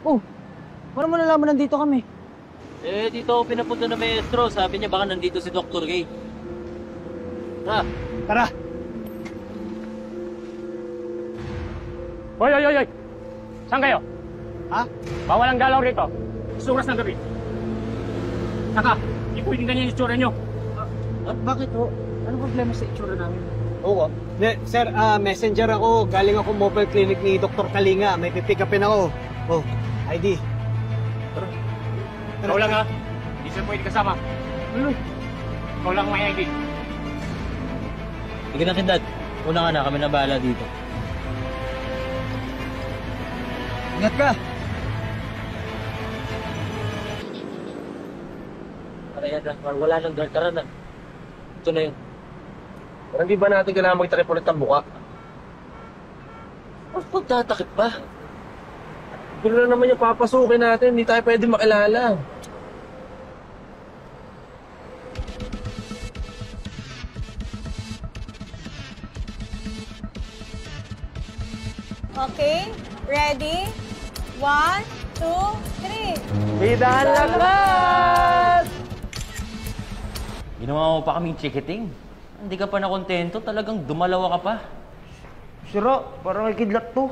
Oh, paano mo nalaman nandito kami? Eh, dito ako pinapunta na maestro. Sabi niya baka nandito si Dr. Gay. Tara. Tara! Hoy, hoy, hoy, hoy! Saan kayo? Ha? Bawal ang galaw rito. Suras ng gabi. Saka, hindi pwedeng ganyan yung itsura nyo. Bakit ho? Ano problema sa itsura namin? Oo. Sir, messenger ako. Galing ako mobile clinic ni Dr. Kalinga. May pipick upin ako. Oh, ID. Ikaw lang ha. Hindi siya pwede kasama. Ikaw lang may ID. Sige na, Kindad. Una ka na, kami na bahala dito. Ingat ka! Tara yan, wala nang guard. Tara na. Ito na yun. Parang di ba natin kailangan magtakip ulit ang buka? Ang pagtatakip pa. Gulo na naman yung papasukin natin, hindi tayo pwede makilala. Okay, ready? 1, 2, 3. Bidahan lakas! Ginawa mo pa kaming chicketing. Hindi ka pa nakontento, talagang dumalawa ka pa. Sira, parang may kidlat to.